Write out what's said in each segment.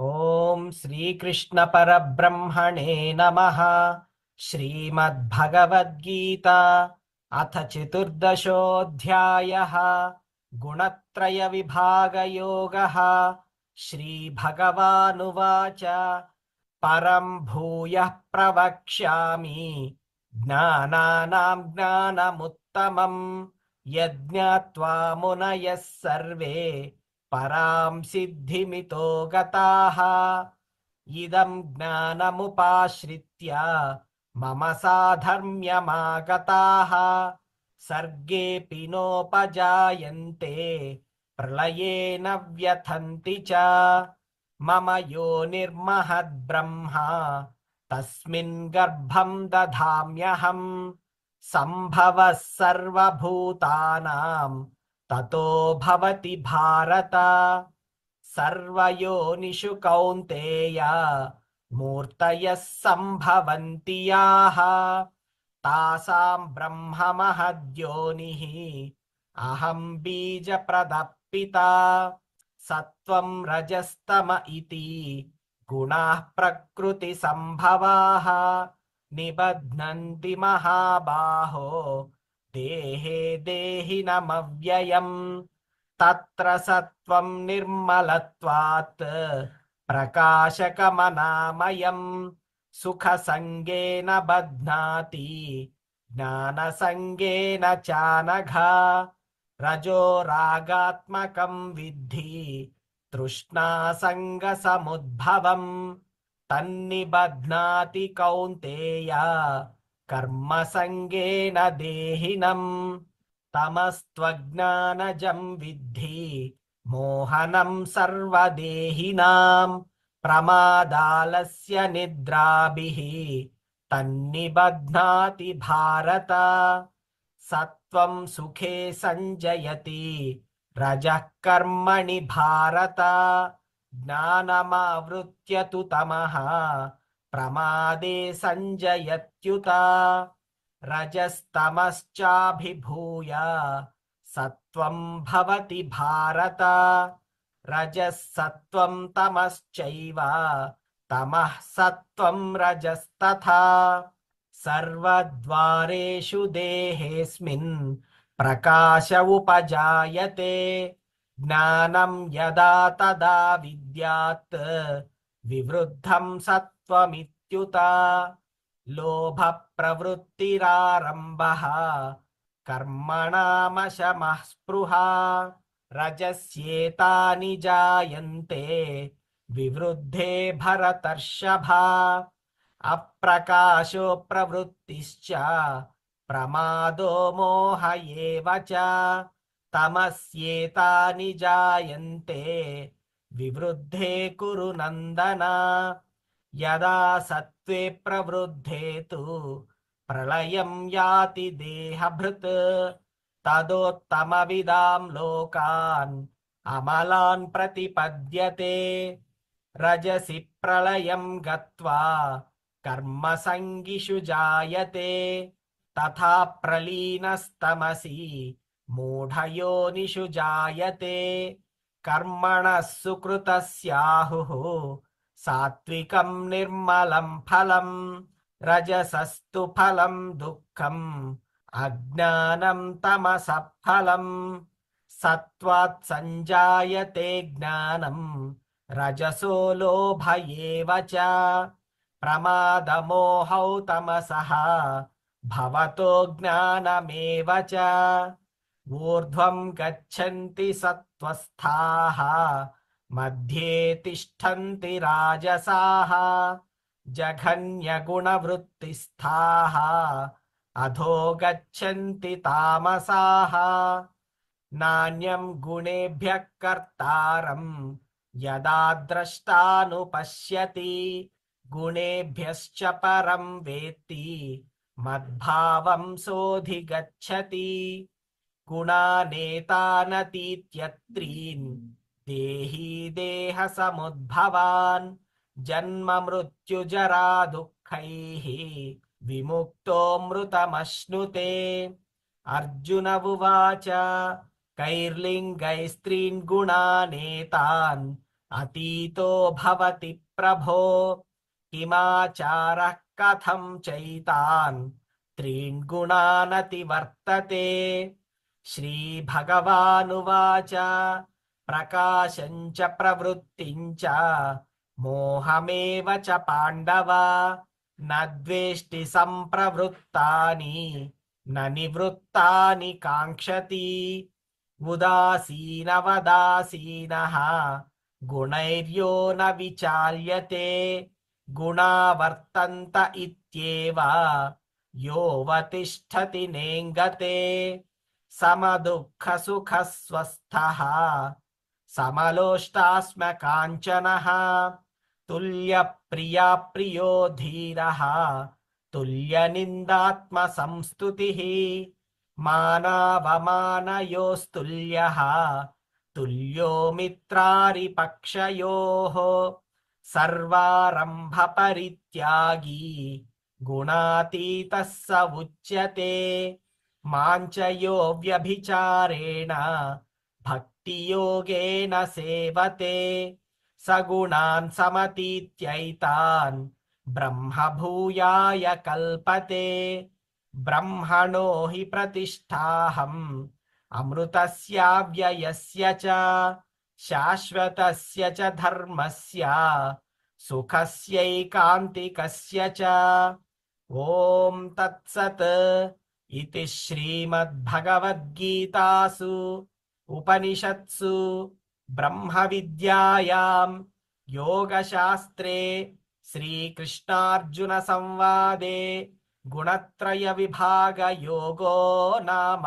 ओम श्रीकृष्ण परब्रह्मणे नमः। श्रीमद्भगवद्गीता अथ चतुर्दशोऽध्यायः। गुणत्रय विभागयोगः। श्रीभगवानुवाच परं भूयः प्रवक्ष्यामि ज्ञानानां ज्ञानमुत्तमम् यज्ञात्वा मुनयः सर्वे परां सिद्धिमितो गताः। इदं ज्ञानमुपाश्रित्य मम साधर्म्यमागताः सर्गेऽपि नोपजायन्ते प्रलये न व्यथन्ति च। मम यो निर्महद्ब्रह्मा तस्मिन् गर्भं दधाम्यहम् सम्भवः सर्वभूतानां ततो भवति भारत। सर्वयोनिषु कौन्तेय मूर्तयः सम्भवन्ति याः तासां ब्रह्म महद्योनिः अहं बीजप्रदः पिता। सत्त्वं रजस्तम इति गुणाः प्रकृतिसम्भवाः निबध्नन्ति महाबाहो देहे देहिनमव्ययम्। तत्र सत्त्वं निर्मलत्वात् प्रकाशकमनामयम् सुखसङ्गेन बध्नाति ज्ञानसङ्गेन चानघा। रजो रागात्मकं विद्धि तृष्णासङ्गसमुद्भवम् तन्निबध्नाति कौन्तेय कर्मसङ्गेन देहिनम्। तमस्त्वज्ञानजं विद्धि मोहनं सर्वदेहिनां प्रमादालस्य निद्राभिः तन्निबध्नाति भारत। सत्त्वं सुखे संजयति रजः कर्मणि भारत ज्ञानमावृत्य तु तमः प्रमादे संजयत्युत। रजस्तमश्चाभिभूय सत्त्वं भवति भारत। रजः सत्त्वं तमश्चैव तमः सत्त्वं रजस्तथा। सर्वद्वारेषु देहेऽस्मिन् प्रकाश उपजायते ज्ञानं यदा तदा विद्यात् विवृद्धं सत्त्वमित्युत। लोभ प्रवृत्तिरारम्भः कर्मणामशमः स्पृहा रजस्येतानि जायन्ते विवृद्धे भरतर्षभा। अप्रकाशो प्रवृत्तिश्च प्रमादो मोह एव च तमस्येतानि जायन्ते विवृद्धे कुरु नन्दन। यदा सत्त्वे प्रवृद्धे तु प्रलयं याति देहभृत् तदोत्तमविदां लोकान् अमलान् प्रतिपद्यते। रजसि प्रलयं गत्वा कर्मसङ्गिषु जायते तथा प्रलीनस्तमसि मूढयोनिषु जायते। कर्मणः सुकृतस्याहुः सात्विकं निर्मलं फलम् रजसस्तु फलं दुःखम् अज्ञानं तमसः फलम्। सत्त्वात् संजायते ज्ञानम् रजसो लोभ एव च प्रमादमोहौ तमसः भवतो ज्ञानमेव च। ऊर्ध्वं गच्छन्ति सत्त्वस्थाः मध्ये तिष्ठन्ति राजसाः जघन्यगुणवृत्तिस्थाः अधो गच्छन्ति तामसाः। नान्यं गुणेभ्यः कर्तारं यदा द्रष्टानुपश्यति गुणेभ्यश्च परं वेत्ति मद्भावं सोऽधिगच्छति। गुणानेतानतीत्यत्रीन् देही देहसमुद्भवान् जन्म मृत्युजरा दुःखैः विमुक्तोऽमृतमश्नुते। अर्जुन उवाच कैर्लिङ्गैस्त्रीन् गुणानेतान् अतीतो भवति प्रभो किमाचारः कथं चैतान् त्रीन् गुणानतिवर्तते श्रीभगवानुवाच प्रकाशं च प्रवृत्तिं च मोहमेव च पाण्डव न द्वेष्टि सम्प्रवृत्तानि न निवृत्तानि काङ्क्षति उदासीनवदासीनः गुणैर्यो न विचाल्यते गुणा वर्तन्त इत्येव योऽवतिष्ठति नेङ्गते समदुःखसुखस्वस्थः समलोष्टास्मकाञ्चनः तुल्यप्रिया प्रियो धीरः तुल्यनिन्दात्मसंस्तुतिः मानावमानयोस्तुल्यः तुल्यो मित्रारिपक्षयोः सर्वारम्भपरित्यागी गुणातीतः स उच्यते माञ्चयो व्यभिचारेण भक्तियोगेन सेवते सगुणान् समतीत्यैतान् ब्रह्मभूयाय कल्पते ब्रह्मणो हि प्रतिष्ठाहम् अमृतस्याव्ययस्य च शाश्वतस्य च धर्मस्य सुखस्यैकान्तिकस्य च ॐ तत्सत् इति श्रीमद्भगवद्गीतासु उपनिषत्सु ब्रह्मविद्यायां योगशास्त्रे श्रीकृष्णार्जुनसंवादे गुणत्रयविभागयोगो नाम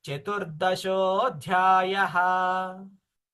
चतुर्दशोऽध्यायः।